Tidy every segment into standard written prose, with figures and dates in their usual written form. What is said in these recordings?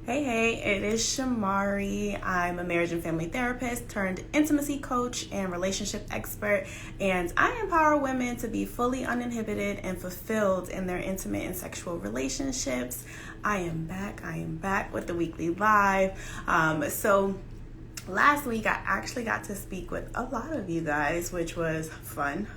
Hey, it is Shamaree. I'm a marriage and family therapist turned intimacy coach and relationship expert, and I empower women to be fully uninhibited and fulfilled in their intimate and sexual relationships. I am back with the weekly live. Last week, I actually got to speak with a lot of you guys, which was fun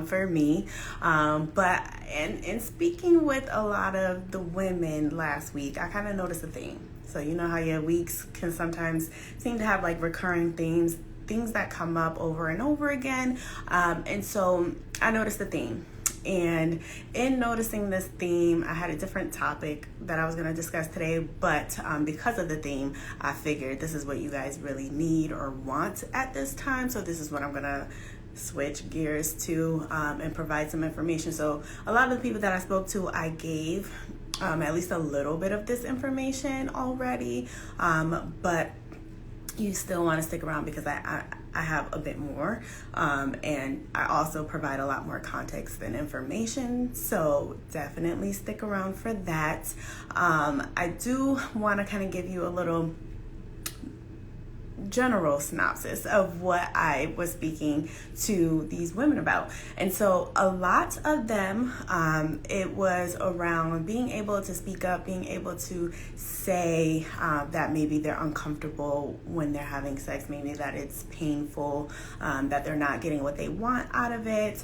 for me. But in speaking with a lot of the women last week, I kind of noticed a theme. So you know how your weeks can sometimes seem to have like recurring themes, things that come up over and over again. And so I noticed a theme. And in noticing this theme, I had a different topic that I was going to discuss today, but because of the theme, I figured this is what you guys really need or want at this time. So this is what I'm going to switch gears to and provide some information. So a lot of the people that I spoke to, I gave at least a little bit of this information already, but you still want to stick around because I have a bit more, and I also provide a lot more context and information, so definitely stick around for that. I do want to kind of give you a little general synopsis of what I was speaking to these women about. And so a lot of them, it was around being able to speak up, being able to say that maybe they're uncomfortable when they're having sex, maybe that it's painful, that they're not getting what they want out of it,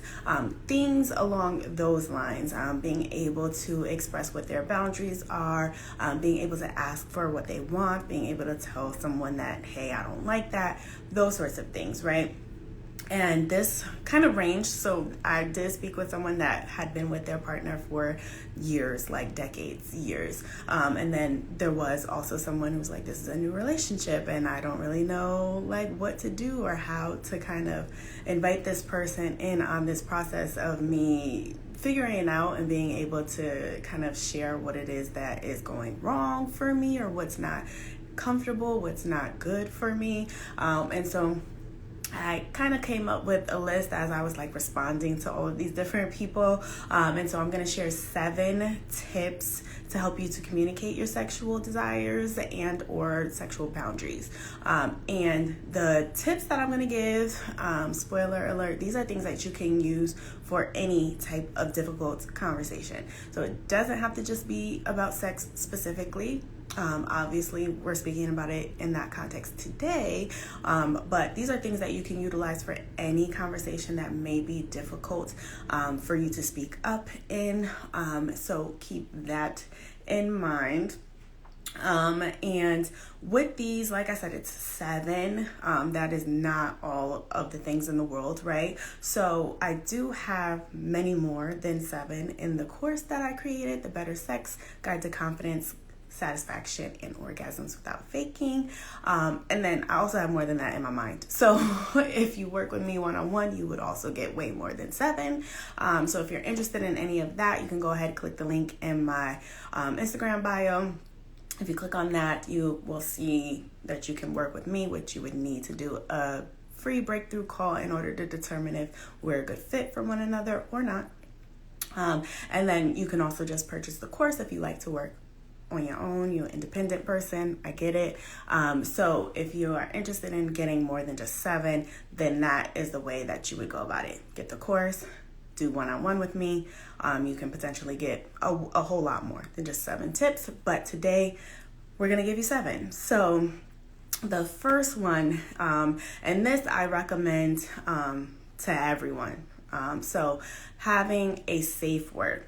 things along those lines, being able to express what their boundaries are, being able to ask for what they want, being able to tell someone that, hey, I don't like that, those sorts of things, right? And this kind of ranged. So I did speak with someone that had been with their partner for years, like decades, years. And then there was also someone who was like, this is a new relationship and I don't really know like what to do or how to kind of invite this person in on this process of me figuring it out and being able to kind of share what it is that is going wrong for me or what's not comfortable, what's not good for me. And so I kind of came up with a list as I was like responding to all of these different people. And so I'm going to share 7 tips to help you to communicate your sexual desires and or sexual boundaries. And the tips that I'm going to give, spoiler alert, these are things that you can use for any type of difficult conversation. So it doesn't have to just be about sex specifically. Obviously, we're speaking about it in that context today, but these are things that you can utilize for any conversation that may be difficult for you to speak up in. So keep that in mind. And with these, like I said, it's 7. That is not all of the things in the world, right? So I do have many more than 7 in the course that I created, the Better Sex Guide to Confidence, Satisfaction, and Orgasms Without Faking. And then I also have more than that in my mind. So if you work with me one-on-one, you would also get way more than 7. So if you're interested in any of that, you can go ahead and click the link in my Instagram bio. If you click on that, you will see that you can work with me, which you would need to do a free breakthrough call in order to determine if we're a good fit for one another or not. And then you can also just purchase the course if you like to work on your own. You're an independent person, I get it. So if you are interested in getting more than just 7, then that is the way that you would go about it. Get the course, do one-on-one with me. You can potentially get a whole lot more than just 7 tips, but today we're gonna give you 7. So the first one, and this I recommend to everyone. So having a safe word.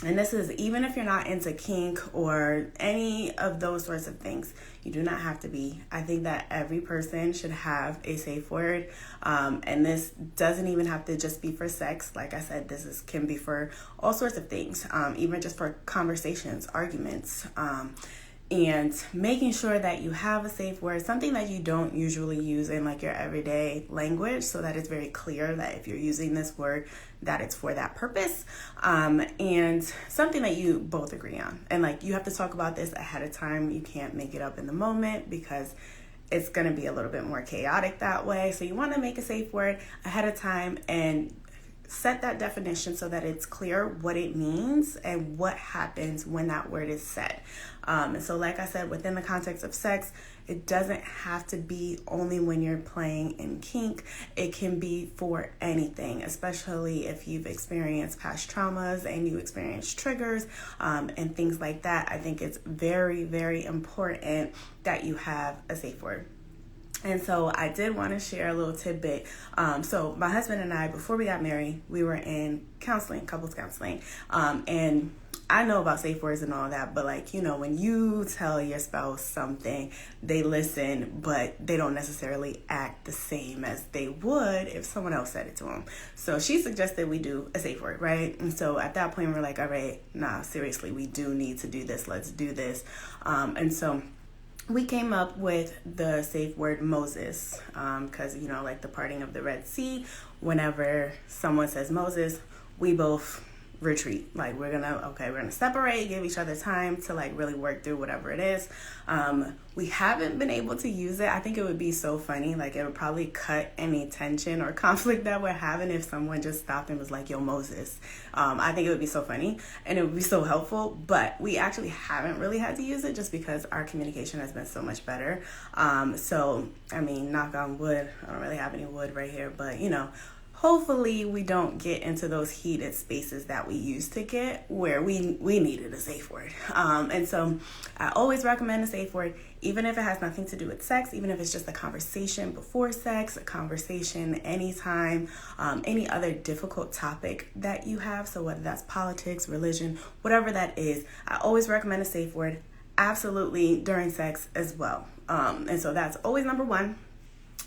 And this is even if you're not into kink or any of those sorts of things, you do not have to be. I think that every person should have a safe word. And this doesn't even have to just be for sex. Like I said, can be for all sorts of things, even just for conversations, arguments, and making sure that you have a safe word, something that you don't usually use in like your everyday language, so that it's very clear that if you're using this word, that it's for that purpose, and something that you both agree on. And like, you have to talk about this ahead of time. You can't make it up in the moment because it's going to be a little bit more chaotic that way. So you want to make a safe word ahead of time and set that definition so that it's clear what it means and what happens when that word is said. And so like I said, within the context of sex, it doesn't have to be only when you're playing in kink. It can be for anything, especially if you've experienced past traumas and you experience triggers and things like that. I think it's very, very important that you have a safe word. And so I did want to share a little tidbit. So my husband and I, before we got married, we were in counseling, couples counseling. And I know about safe words and all that, but like, you know, when you tell your spouse something, they listen, but they don't necessarily act the same as they would if someone else said it to them. So she suggested we do a safe word, right? And so at that point, we're like, all right, nah, seriously, we do need to do this. Let's do this. And so we came up with the safe word Moses, because, you know, like the parting of the Red Sea, whenever someone says Moses, we both retreat. Like we're gonna separate, give each other time to like really work through whatever it is. We haven't been able to use it. I think it would be so funny. Like it would probably cut any tension or conflict that we're having if someone just stopped and was like, yo, Moses. I think it would be so funny and it would be so helpful, but we actually haven't really had to use it just because our communication has been so much better. So, I mean, knock on wood, I don't really have any wood right here, but you know, hopefully we don't get into those heated spaces that we used to get where we needed a safe word. And so I always recommend a safe word, even if it has nothing to do with sex, even if it's just a conversation before sex, a conversation anytime, any other difficult topic that you have. So whether that's politics, religion, whatever that is, I always recommend a safe word, absolutely during sex as well. And so that's always number one.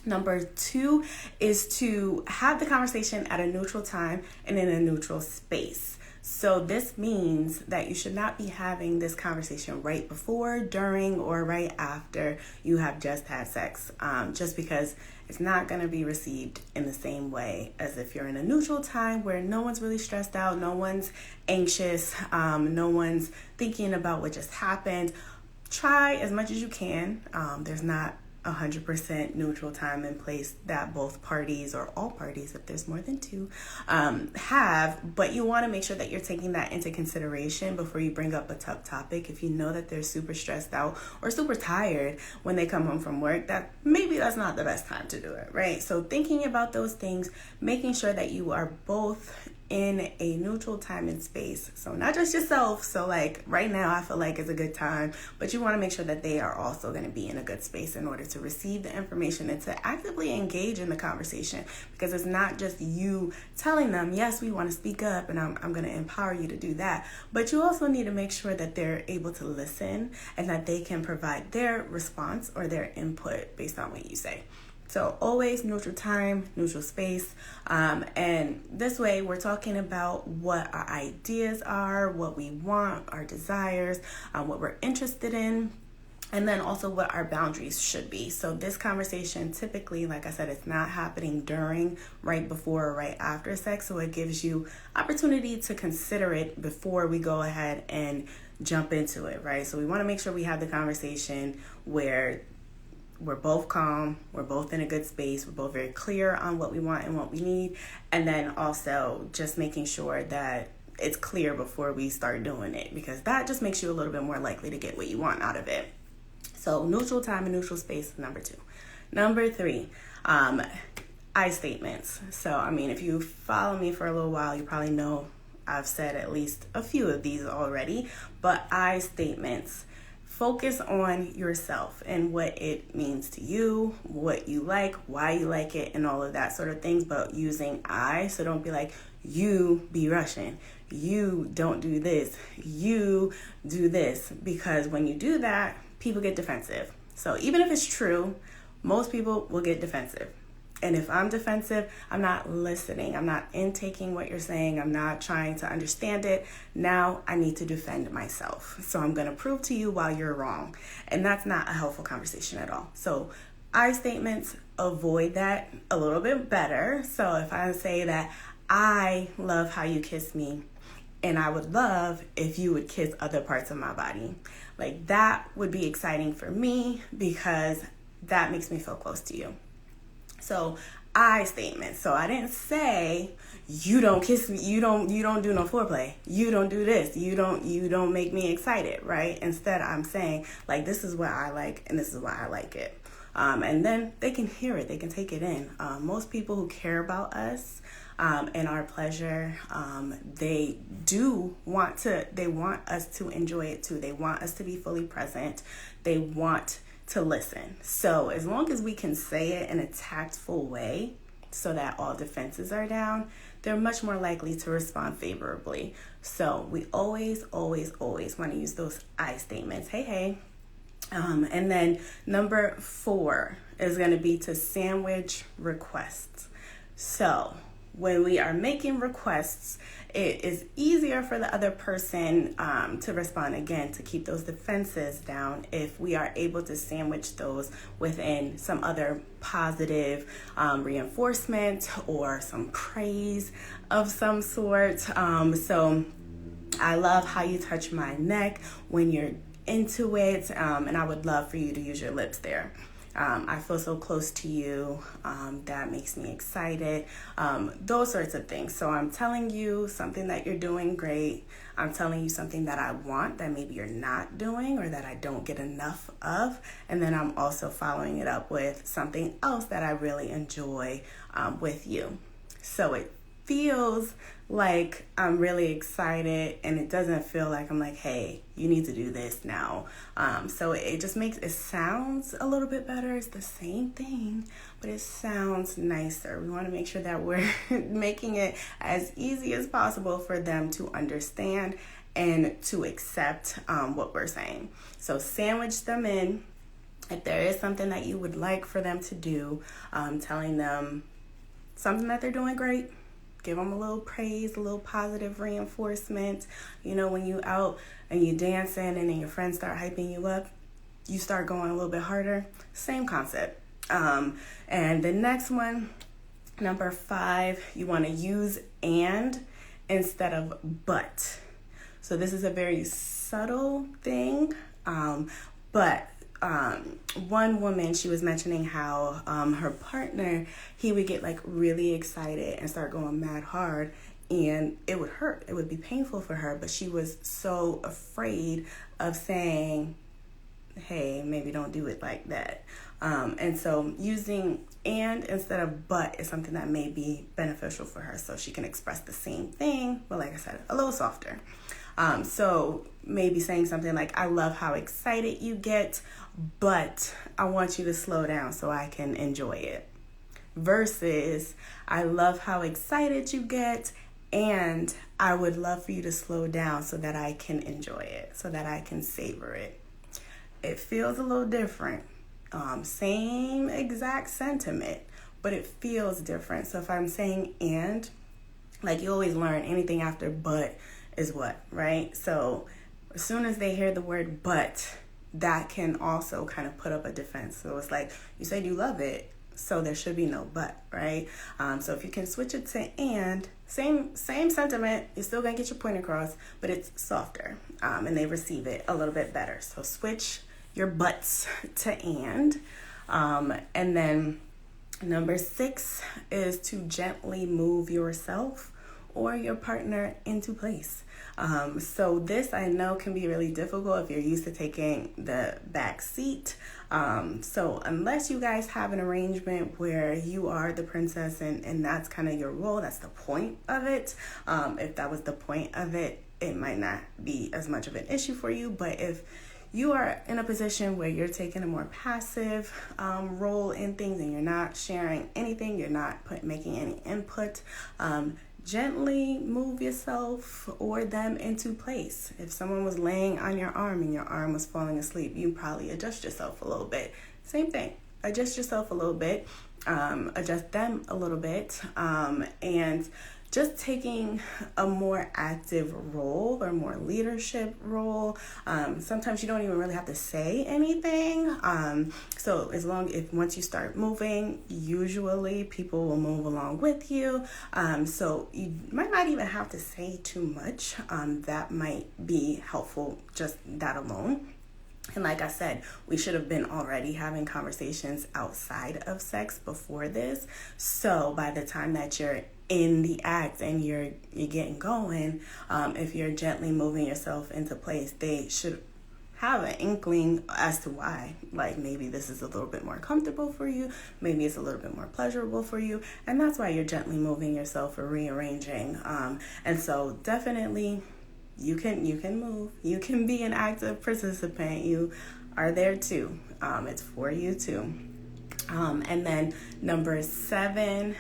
Number two is to have the conversation at a neutral time and in a neutral space. So this means that you should not be having this conversation right before, during, or right after you have just had sex, just because it's not going to be received in the same way as if you're in a neutral time where no one's really stressed out, no one's anxious, no one's thinking about what just happened. Try as much as you can. There's not 100% neutral time in place that both parties or all parties, if there's more than two, have, but you want to make sure that you're taking that into consideration before you bring up a tough topic. If you know that they're super stressed out or super tired when they come home from work, that maybe that's not the best time to do it, right? So thinking about those things, making sure that you are both in a neutral time and space. So not just yourself. So like right now I feel like it's a good time, but you want to make sure that they are also going to be in a good space in order to receive the information and to actively engage in the conversation, because it's not just you telling them, yes, we want to speak up and I'm going to empower you to do that. But you also need to make sure that they're able to listen and that they can provide their response or their input based on what you say. So always neutral time, neutral space. And this way we're talking about what our ideas are, what we want, our desires, what we're interested in, and then also what our boundaries should be. So this conversation typically, like I said, it's not happening during, right before, or right after sex. So it gives you opportunity to consider it before we go ahead and jump into it, right? So we want to make sure we have the conversation where we're both calm, we're both in a good space, we're both very clear on what we want and what we need, and then also just making sure that it's clear before we start doing it, because that just makes you a little bit more likely to get what you want out of it. So neutral time and neutral space is number two. Number three, I statements. So, I mean, if you follow me for a little while, you probably know I've said at least a few of these already, but I statements. Focus on yourself and what it means to you, what you like, why you like it, and all of that sort of things, but using I. So don't be like, you be Russian, you don't do this, you do this, because when you do that, people get defensive. So even if it's true, most people will get defensive. And if I'm defensive, I'm not listening. I'm not intaking what you're saying. I'm not trying to understand it. Now I need to defend myself. So I'm going to prove to you why you're wrong. And that's not a helpful conversation at all. So I statements, avoid that a little bit better. So if I say that I love how you kiss me, and I would love if you would kiss other parts of my body, like that would be exciting for me because that makes me feel close to you. So I statements. So I didn't say, you don't kiss me, you don't do no foreplay, you don't do this, you don't make me excited, right? Instead, I'm saying, like, this is what I like and this is why I like it. And then they can hear it, they can take it in. Most people who care about us and our pleasure, they want us to enjoy it too. They want us to be fully present. They want to listen. So as long as we can say it in a tactful way so that all defenses are down, they're much more likely to respond favorably. So we always want to use those I statements. Hey. And then number 4 is going to be to sandwich requests. So when we are making requests, it is easier for the other person to respond, again, to keep those defenses down if we are able to sandwich those within some other positive reinforcement or some praise of some sort. So I love how you touch my neck when you're into it, and I would love for you to use your lips there. I feel so close to you. That makes me excited. Those sorts of things. So I'm telling you something that you're doing great. I'm telling you something that I want that maybe you're not doing or that I don't get enough of. And then I'm also following it up with something else that I really enjoy with you. So it feels like I'm really excited, and it doesn't feel like I'm like, hey, you need to do this now. So it just makes it sounds a little bit better. It's the same thing, but it sounds nicer. We want to make sure that we're making it as easy as possible for them to understand and to accept what we're saying. So sandwich them in. If there is something that you would like for them to do, telling them something that they're doing great, give them a little praise, a little positive reinforcement. You know, when you out and you dancing and then your friends start hyping you up, you start going a little bit harder. Same concept. And the next one, number 5, you want to use and instead of but. So this is a very subtle thing, but one woman, she was mentioning how her partner, he would get like really excited and start going mad hard, and it would hurt. It would be painful for her, but she was so afraid of saying, hey, maybe don't do it like that. And so using and instead of but is something that may be beneficial for her, so she can express the same thing, but like I said, a little softer. So maybe saying something like, I love how excited you get, but I want you to slow down so I can enjoy it. Versus, I love how excited you get, and I would love for you to slow down so that I can enjoy it, so that I can savor it. It feels a little different. Same exact sentiment, but it feels different. So if I'm saying and, like you always learn, anything after but is what, right? So as soon as they hear the word but, that can also kind of put up a defense. So it's like, you said you love it, so there should be no but, right? So if you can switch it to and, same sentiment, you're still gonna get your point across, but it's softer, and they receive it a little bit better. So switch your buts to and then number 6 is to gently move yourself or your partner into place. So this I know can be really difficult if you're used to taking the back seat. So unless you guys have an arrangement where you are the princess and that's kind of your role, that's the point of it. If that was the point of it, it might not be as much of an issue for you. But if you are in a position where you're taking a more passive role in things and you're not sharing anything, you're not making any input, gently move yourself or them into place. If someone was laying on your arm and your arm was falling asleep, you probably adjust yourself a little bit. Same thing. Adjust yourself a little bit, adjust them a little bit, and just taking a more active role or more leadership role. Sometimes you don't even really have to say anything. So once you start moving, usually people will move along with you. So you might not even have to say too much. That might be helpful, just that alone. And like I said, we should have been already having conversations outside of sex before this. So by the time that you're in the act and you're getting going, if you're gently moving yourself into place, they should have an inkling as to why. Like, maybe this is a little bit more comfortable for you, maybe it's a little bit more pleasurable for you, and that's why you're gently moving yourself or rearranging. And so definitely you can move, you can be an active participant, you are there too. It's for you too. And then number 7,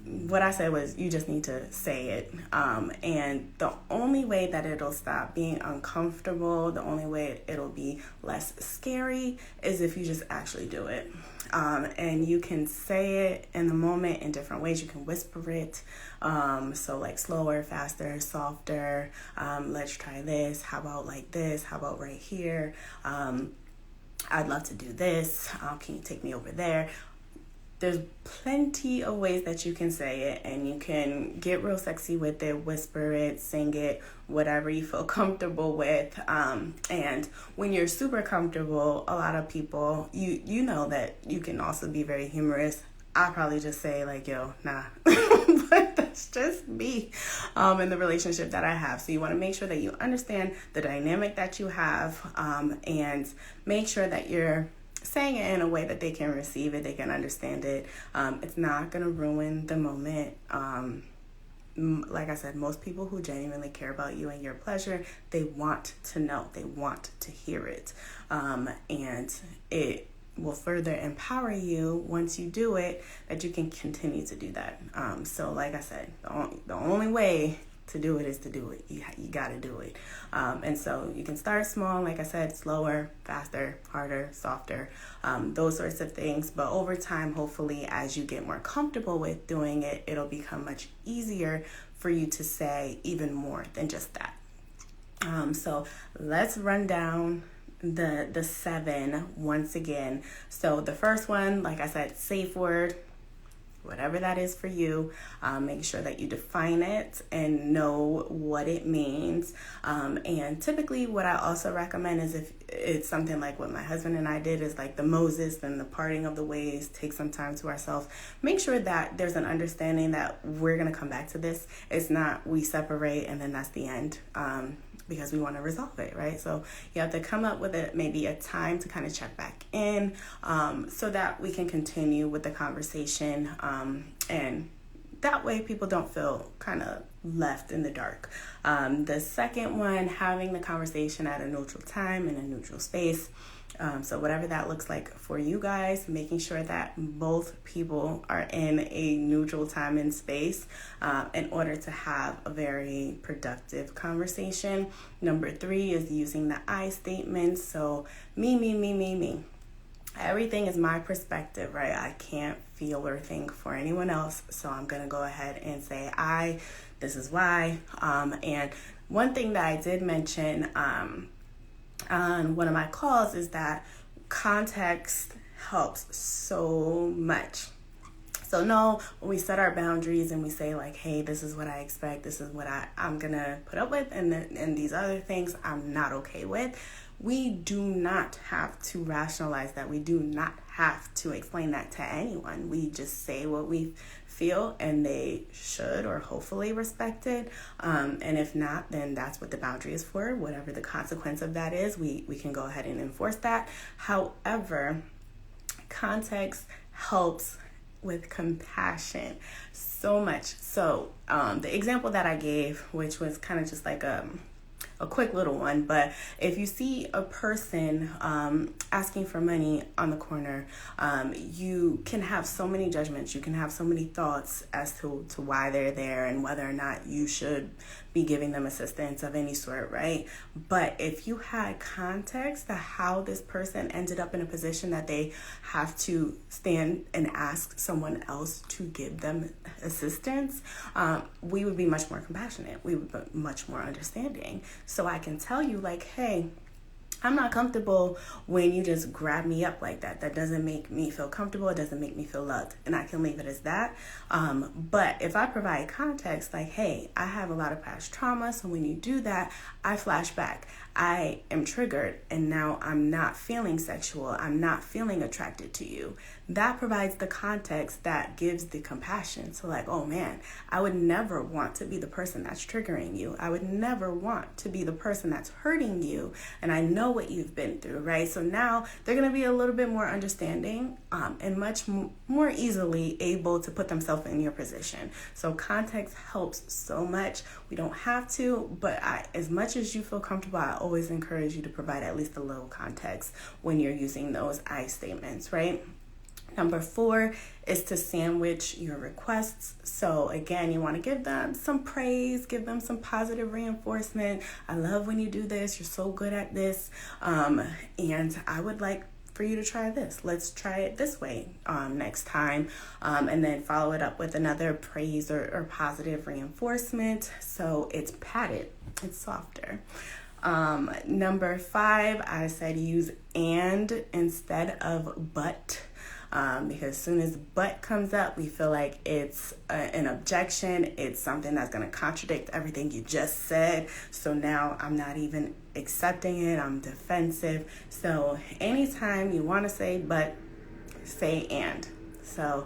what I said was, you just need to say it. And the only way that it'll stop being uncomfortable, the only way it'll be less scary, is if you just actually do it. And you can say it in the moment in different ways. You can whisper it. So like slower, faster, softer. Let's try this. How about like this? How about right here? I'd love to do this. Can you take me over there? There's plenty of ways that you can say it, and you can get real sexy with it, whisper it, sing it, whatever you feel comfortable with. And when you're super comfortable, a lot of people, you know that you can also be very humorous. I probably just say like, yo, nah. But that's just me in the relationship that I have. So you want to make sure that you understand the dynamic that you have, and make sure that you're saying it in a way that they can receive it, they can understand it. It's not going to ruin the moment. Like I said, most people who genuinely care about you and your pleasure, they want to know, they want to hear it. And it will further empower you once you do it, that you can continue to do that. So like I said, the only way to do it is to do it. You got to do it. And so you can start small, like I said, slower, faster, harder, softer, those sorts of things. But over time, hopefully, as you get more comfortable with doing it, it'll become much easier for you to say even more than just that. So let's run down the 7 once again. So the first one, like I said, safe word. Whatever that is for you, make sure that you define it and know what it means. And typically what I also recommend is, if it's something like what my husband and I did, is like the Moses and the parting of the ways, take some time to ourselves. Make sure that there's an understanding that we're going to come back to this. It's not we separate and then that's the end. Because we want to resolve it, right? So you have to come up with maybe a time to kind of check back in, so that we can continue with the conversation, and that way people don't feel kind of left in the dark. The second one, having the conversation at a neutral time in a neutral space. So whatever that looks like for you guys, making sure that both people are in a neutral time and space in order to have a very productive conversation. Number 3 is using the I statement. So me. Everything is my perspective, right? I can't feel or think for anyone else. So I'm going to go ahead and say this is why. And one thing that I did mention on one of my calls is that context helps so much. So no, when we set our boundaries and we say like, hey, this is what I expect, this is what I'm gonna put up with, and these other things I'm not okay with, we do not have to rationalize that. We do not have to explain that to anyone. We just say what we feel, and they should or hopefully respect it. And if not, then that's what the boundary is for. Whatever the consequence of that is, we can go ahead and enforce that. However, context helps with compassion so much. So the example that I gave, which was kind of just like a quick little one, but if you see a person asking for money on the corner, you can have so many judgments, you can have so many thoughts as to why they're there and whether or not you should be giving them assistance of any sort, right? But if you had context to how this person ended up in a position that they have to stand and ask someone else to give them assistance, we would be much more compassionate. We would be much more understanding. So I can tell you like, hey, I'm not comfortable when you just grab me up like that. That doesn't make me feel comfortable. It doesn't make me feel loved. And I can leave it as that. But if I provide context, like, hey, I have a lot of past trauma. So when you do that, I flash back. I am triggered and now I'm not feeling sexual. I'm not feeling attracted to you. That provides the context that gives the compassion. So like, oh man, I would never want to be the person that's triggering you. I would never want to be the person that's hurting you. And I know what you've been through, right? So now they're going to be a little bit more understanding and much more easily able to put themselves in your position. So context helps so much. We don't have to, but as much as you feel comfortable, I always encourage you to provide at least a little context when you're using those I statements, right? Number 4 is to sandwich your requests. So again, you want to give them some praise, give them some positive reinforcement. I love when you do this. You're so good at this. And I would like for you to try this. Let's try it this way next time. And then follow it up with another praise or positive reinforcement. So it's padded, it's softer. Number 5, I said use and instead of but. Because as soon as but comes up, we feel like it's an objection. It's something that's going to contradict everything you just said. So now I'm not even accepting it. I'm defensive. So anytime you want to say but, say and. So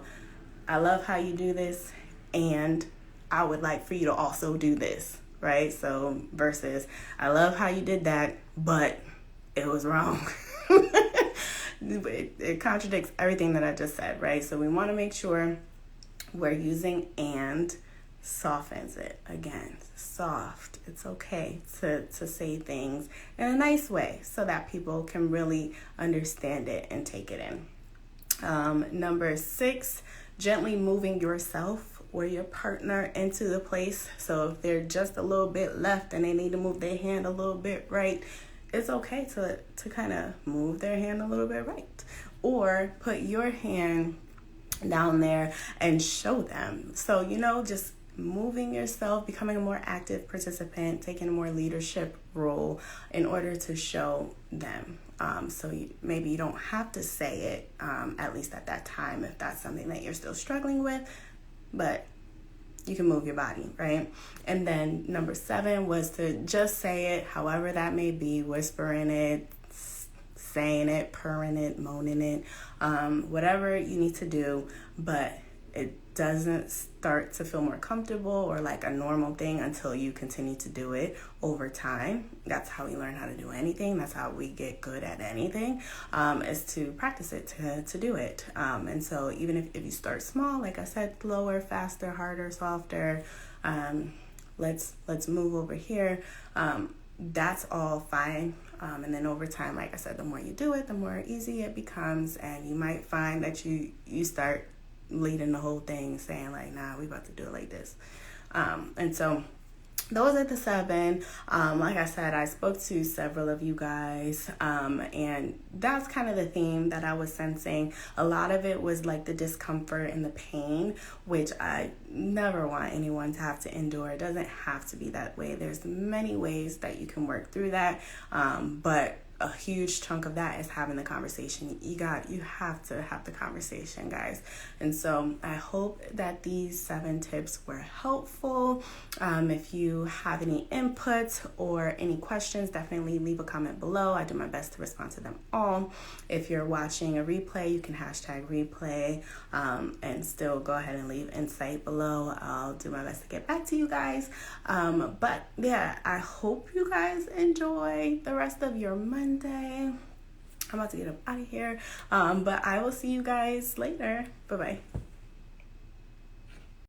I love how you do this, and I would like for you to also do this, right? So versus I love how you did that, but it was wrong. It contradicts everything that I just said, right? So we want to make sure we're using and softens it. Again, soft. It's okay to say things in a nice way so that people can really understand it and take it in. Number 6, gently moving yourself or your partner into the place. So if they're just a little bit left and they need to move their hand a little bit right, it's okay to kind of move their hand a little bit right, or put your hand down there and show them. So, just moving yourself, becoming a more active participant, taking a more leadership role in order to show them. So maybe you don't have to say it, at least at that time, if that's something that you're still struggling with, but you can move your body, right? And then number 7 was to just say it, however that may be, whispering it, saying it, purring it, moaning it, whatever you need to do, but it doesn't start to feel more comfortable or like a normal thing until you continue to do it over time. That's how we learn how to do anything. That's how we get good at anything, is to practice it, to do it. And so even if you start small, like I said, slower, faster, harder, softer, let's move over here. That's all fine. And then over time, like I said, the more you do it, the more easy it becomes. And you might find that you start leading the whole thing, saying like, nah, we about to do it like this. And so those are the 7. Like I said, I spoke to several of you guys, and that's kind of the theme that I was sensing. A lot of it was like the discomfort and the pain, which I never want anyone to have to endure. It doesn't have to be that way. There's many ways that you can work through that, but a huge chunk of that is having the conversation. You have to have the conversation, guys. And so I hope that these 7 tips were helpful. If you have any input or any questions, definitely leave a comment below. I do my best to respond to them all. If you're watching a replay, you can hashtag replay, and still go ahead and leave insight below. I'll do my best to get back to you guys. But yeah, I hope you guys enjoy the rest of your Monday. I'm about to get up out of here. But I will see you guys later. Bye-bye.